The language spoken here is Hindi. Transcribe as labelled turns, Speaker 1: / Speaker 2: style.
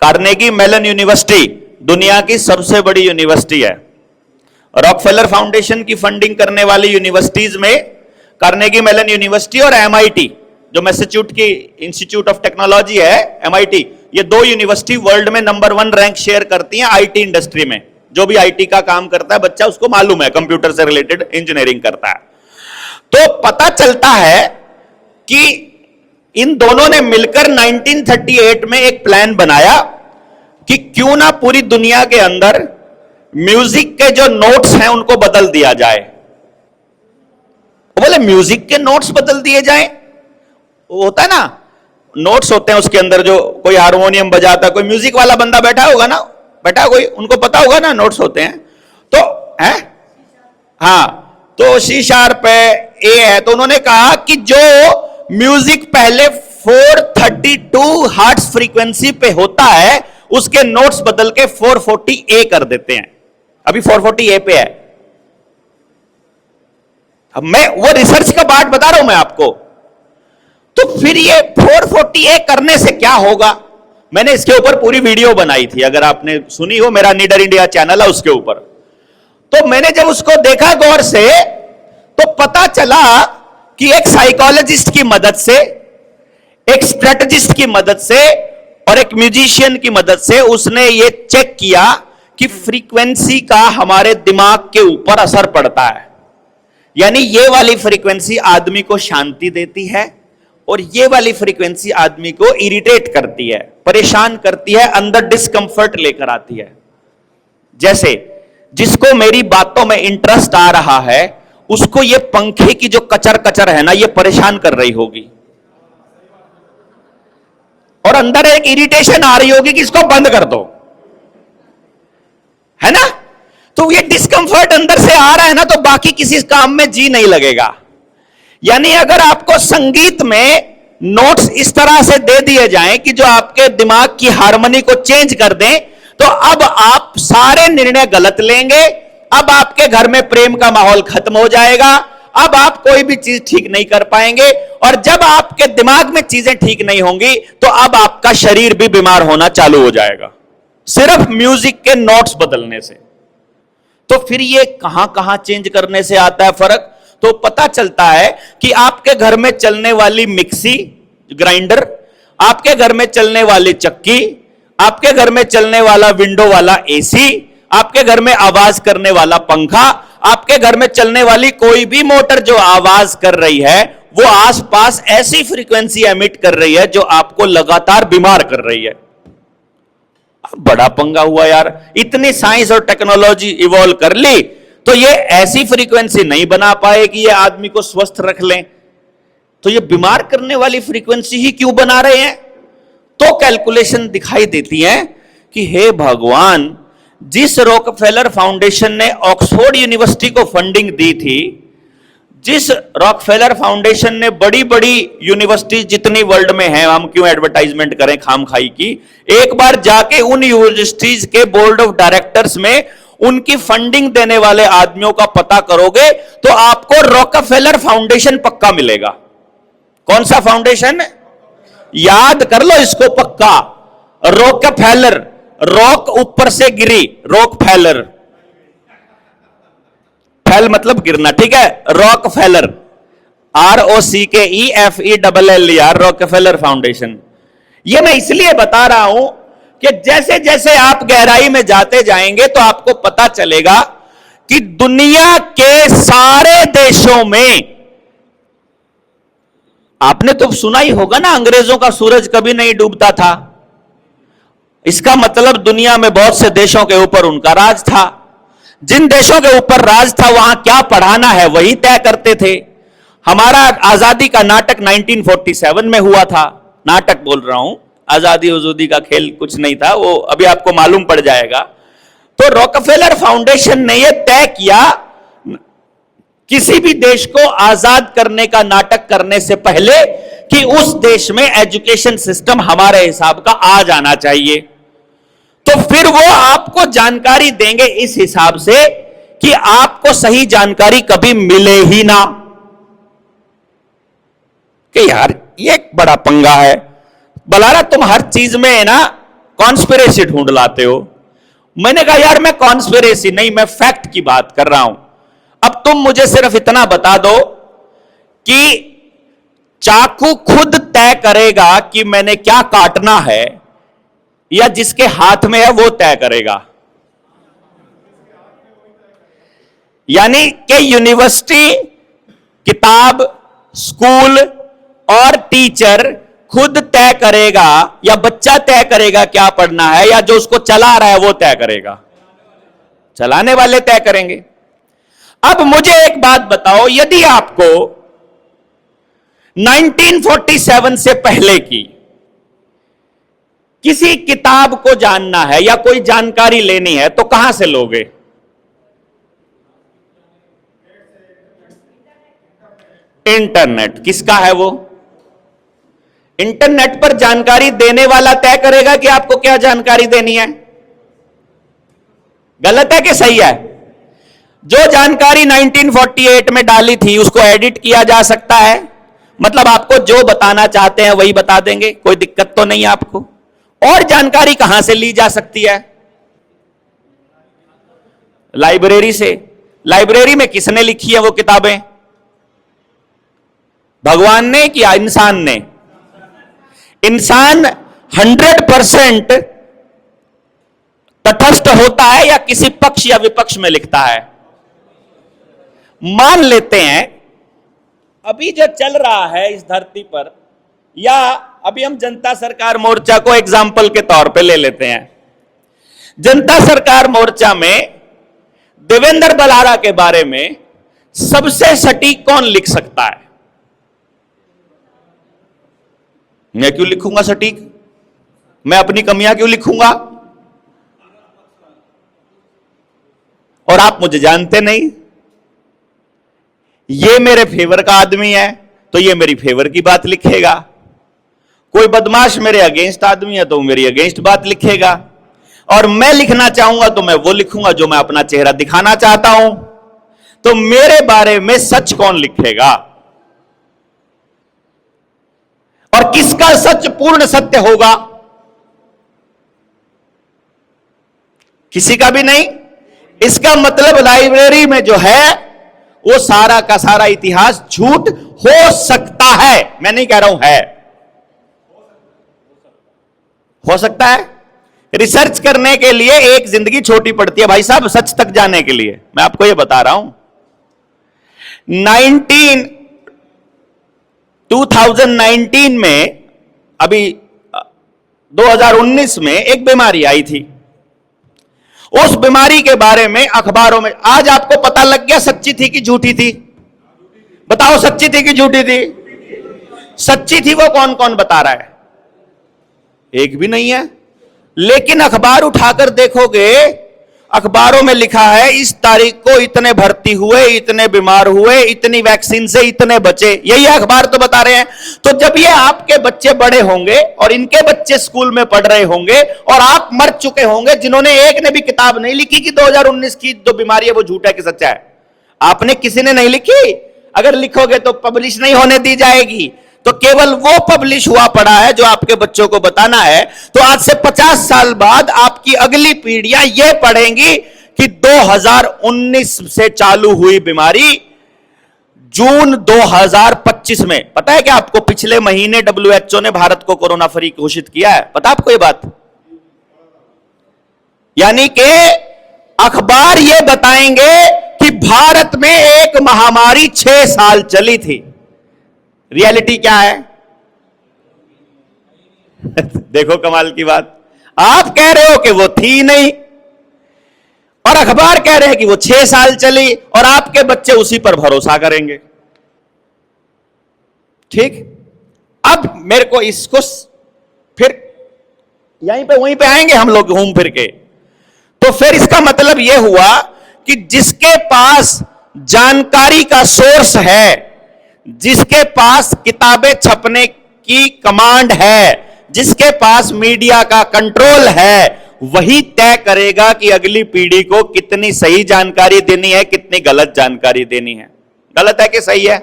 Speaker 1: कार्नेगी मेलन यूनिवर्सिटी दुनिया की सबसे बड़ी यूनिवर्सिटी है। रॉकफेलर फाउंडेशन की फंडिंग करने वाली यूनिवर्सिटीज में कार्नेगी मेलन यूनिवर्सिटी और एमआईटी, जो मैसेच्यूट की इंस्टीट्यूट ऑफ टेक्नोलॉजी है, एमआईटी, ये दो यूनिवर्सिटी वर्ल्ड में नंबर 1 रैंक शेयर करती हैं आईटी इंडस्ट्री में। जो भी आईटी का काम करता है बच्चा, उसको मालूम है, कंप्यूटर से रिलेटेड इंजीनियरिंग करता है। तो पता चलता है कि इन दोनों ने मिलकर 1938 में एक प्लान बनाया कि क्यों ना पूरी दुनिया के अंदर म्यूजिक के जो नोट्स हैं उनको बदल दिया जाए। बोले म्यूजिक के नोट्स बदल दिए जाएं? वो होता है ना, नोट्स होते हैं उसके अंदर, जो कोई हारमोनियम बजाता, कोई म्यूजिक वाला बंदा बैठा होगा ना, बैठा कोई, उनको पता होगा ना नोट्स होते हैं। तो है हाँ, तो सी शार्प है, ए है, तो उन्होंने कहा कि जो म्यूजिक पहले 432 हर्ट्ज फ्रीक्वेंसी पे होता है उसके नोट्स बदल के 440 ए कर देते हैं। अभी 440 ए पे है। अब मैं वो रिसर्च का पार्ट बता रहा हूं मैं आपको। तो फिर ये 440 ए करने से क्या होगा, मैंने इसके ऊपर पूरी वीडियो बनाई थी, अगर आपने सुनी हो, मेरा नीडर इंडिया चैनल है उसके ऊपर। तो मैंने जब उसको देखा गौर से तो पता चला कि एक साइकोलॉजिस्ट की मदद से, एक स्ट्रेटजिस्ट की मदद से और एक म्यूजिशियन की मदद से उसने ये चेक किया कि फ्रीक्वेंसी का हमारे दिमाग के ऊपर असर पड़ता है। यानी ये वाली फ्रीक्वेंसी आदमी को शांति देती है और ये वाली फ्रीक्वेंसी आदमी को इरिटेट करती है, परेशान करती है, अंदर डिस्कंफर्ट लेकर आती है। जैसे जिसको मेरी बातों में इंटरेस्ट आ रहा है उसको ये पंखे की जो कचर कचर है ना, ये परेशान कर रही होगी और अंदर एक इरिटेशन आ रही होगी कि इसको बंद कर दो, है ना। तो ये डिस्कंफर्ट अंदर से आ रहा है ना, तो बाकी किसी काम में जी नहीं लगेगा। यानी अगर आपको संगीत में नोट्स इस तरह से दे दिए जाएं कि जो आपके दिमाग की हार्मनी को चेंज कर दें, तो अब आप सारे निर्णय गलत लेंगे। अब आपके घर में प्रेम का माहौल खत्म हो जाएगा। अब आप कोई भी चीज ठीक नहीं कर पाएंगे और जब आपके दिमाग में चीजें ठीक नहीं होंगी तो अब आपका शरीर भी बीमार होना चालू हो जाएगा, सिर्फ म्यूजिक के नोट्स बदलने से। तो फिर ये कहां कहां चेंज करने से आता है फर्क, तो पता चलता है कि आपके घर में चलने वाली मिक्सी ग्राइंडर, आपके घर में चलने वाली चक्की, आपके घर में चलने वाला विंडो वाला एसी, आपके घर में आवाज करने वाला पंखा, आपके घर में चलने वाली कोई भी मोटर जो आवाज कर रही है वो आसपास ऐसी फ्रीक्वेंसी एमिट कर रही है जो आपको लगातार बीमार कर रही है। बड़ा पंगा हुआ यार, इतनी साइंस और टेक्नोलॉजी इवॉल्व कर ली तो ये ऐसी फ्रीक्वेंसी नहीं बना पाए कि ये आदमी को स्वस्थ रख लें, तो ये बीमार करने वाली फ्रीक्वेंसी ही क्यों बना रहे हैं। तो कैलकुलेशन दिखाई देती है कि हे भगवान, जिस रॉकफेलर फाउंडेशन ने ऑक्सफोर्ड यूनिवर्सिटी को फंडिंग दी थी, जिस रॉकफेलर फाउंडेशन ने बड़ी बड़ी यूनिवर्सिटी जितनी वर्ल्ड में है, हम क्यों एडवर्टाइजमेंट करें खामखाई की, एक बार जाके उन यूनिवर्सिटीज के बोर्ड ऑफ डायरेक्टर्स में उनकी फंडिंग देने वाले आदमियों का पता करोगे तो आपको रॉकफेलर फाउंडेशन पक्का मिलेगा। कौन सा फाउंडेशन? याद कर लो इसको पक्का, रॉकफेलर, रॉक ऊपर से गिरी, रॉकफेलर, फेल मतलब गिरना, ठीक है, रॉकफेलर, ROCKEFELLER, रॉकफेलर फाउंडेशन। ये मैं इसलिए बता रहा हूं कि जैसे जैसे आप गहराई में जाते जाएंगे तो आपको पता चलेगा कि दुनिया के सारे देशों में, आपने तो सुना ही होगा ना, अंग्रेजों का सूरज कभी नहीं डूबता था। इसका मतलब दुनिया में बहुत से देशों के ऊपर उनका राज था। जिन देशों के ऊपर राज था वहां क्या पढ़ाना है वही तय करते थे। हमारा आजादी का नाटक 1947 में हुआ था, नाटक बोल रहा हूं, आजादी आजादी का खेल कुछ नहीं था, वो अभी आपको मालूम पड़ जाएगा। तो रॉकफेलर फाउंडेशन ने यह तय किया किसी भी देश को आजाद करने का नाटक करने से पहले कि उस देश में एजुकेशन सिस्टम हमारे हिसाब का आ जाना चाहिए। तो फिर वो आपको जानकारी देंगे इस हिसाब से कि आपको सही जानकारी कभी मिले ही ना, कि यार ये बड़ा पंगा है, बलारा तुम हर चीज में है ना कॉन्स्पिरेसी ढूंढ लाते हो। मैंने कहा यार मैं कॉन्स्पिरेसी नहीं, मैं फैक्ट की बात कर रहा हूं। अब तुम मुझे सिर्फ इतना बता दो कि चाकू खुद तय करेगा कि मैंने क्या काटना है, या जिसके हाथ में है वो तय करेगा? यानी कि यूनिवर्सिटी, किताब, स्कूल और टीचर खुद तय करेगा, या बच्चा तय करेगा क्या पढ़ना है, या जो उसको चला रहा है वो तय करेगा? चलाने वाले तय करेंगे। अब मुझे एक बात बताओ, यदि आपको 1947 से पहले की किसी किताब को जानना है या कोई जानकारी लेनी है तो कहां से लोगे? इंटरनेट। किसका है वो? इंटरनेट पर जानकारी देने वाला तय करेगा कि आपको क्या जानकारी देनी है। गलत है कि सही है? जो जानकारी 1948 में डाली थी उसको एडिट किया जा सकता है, मतलब आपको जो बताना चाहते हैं वही बता देंगे, कोई दिक्कत तो नहीं है आपको। और जानकारी कहां से ली जा सकती है? लाइब्रेरी से। लाइब्रेरी में किसने लिखी है वो किताबें? भगवान ने कि इंसान ने? इंसान 100% तटस्थ होता है या किसी पक्ष या विपक्ष में लिखता है? मान लेते हैं अभी जो चल रहा है इस धरती पर, या अभी हम जनता सरकार मोर्चा को एग्जाम्पल के तौर पे ले लेते हैं। जनता सरकार मोर्चा में देवेंद्र बलारा के बारे में सबसे सटीक कौन लिख सकता है? मैं क्यों लिखूंगा सटीक? मैं अपनी कमियां क्यों लिखूंगा? और आप मुझे जानते नहीं। ये मेरे फेवर का आदमी है तो ये मेरी फेवर की बात लिखेगा, कोई बदमाश मेरे अगेंस्ट आदमी है तो मेरी अगेंस्ट बात लिखेगा, और मैं लिखना चाहूंगा तो मैं वो लिखूंगा जो मैं अपना चेहरा दिखाना चाहता हूं। तो मेरे बारे में सच कौन लिखेगा? और किसका सच पूर्ण सत्य होगा? किसी का भी नहीं। इसका मतलब लाइब्रेरी में जो है वो सारा का सारा इतिहास झूठ हो सकता है। मैं नहीं कह रहा हूं है, हो सकता है। रिसर्च करने के लिए एक जिंदगी छोटी पड़ती है भाई साहब, सच तक जाने के लिए। मैं आपको ये बता रहा हूं। 2019 में, अभी 2019 में एक बीमारी आई थी। उस बीमारी के बारे में अखबारों में आज आपको पता लग गया सच्ची थी कि झूठी थी? बताओ, सच्ची थी कि झूठी थी? सच्ची थी वो कौन कौन बता रहा है? एक भी नहीं है। लेकिन अखबार उठाकर देखोगे, अखबारों में लिखा है इस तारीख को इतने भर्ती हुए, इतने बीमार हुए, इतनी वैक्सीन से इतने बचे। यही अखबार तो बता रहे हैं। तो जब ये आपके बच्चे बड़े होंगे और इनके बच्चे स्कूल में पढ़ रहे होंगे और आप मर चुके होंगे, जिन्होंने एक ने भी किताब नहीं लिखी कि 2019 की जो बीमारी है वो झूठा है कि सच्चा है, आपने किसी ने नहीं लिखी। अगर लिखोगे तो पब्लिश नहीं होने दी जाएगी, तो केवल वो पब्लिश हुआ पड़ा है जो आपके बच्चों को बताना है। तो आज से 50 साल बाद आपकी अगली पीढ़ियां ये पढ़ेंगी कि 2019 से चालू हुई बीमारी जून 2025 में, पता है क्या आपको? पिछले महीने WHO ने भारत को कोरोना फ्री घोषित किया है। पता आपको ये बात? यानी कि अखबार ये बताएंगे कि भारत में एक महामारी 6 साल चली थी। रियलिटी क्या है? देखो कमाल की बात। आप कह रहे हो कि वो थी नहीं, और अखबार कह रहे हैं कि वो 6 साल चली, और आपके बच्चे उसी पर भरोसा करेंगे। ठीक। अब मेरे को इसको फिर यहीं पे वहीं पे आएंगे हम लोग घूम फिर के। तो फिर इसका मतलब यह हुआ कि जिसके पास जानकारी का सोर्स है, जिसके पास किताबें छपने की कमांड है, जिसके पास मीडिया का कंट्रोल है, वही तय करेगा कि अगली पीढ़ी को कितनी सही जानकारी देनी है, कितनी गलत जानकारी देनी है। गलत है कि सही है?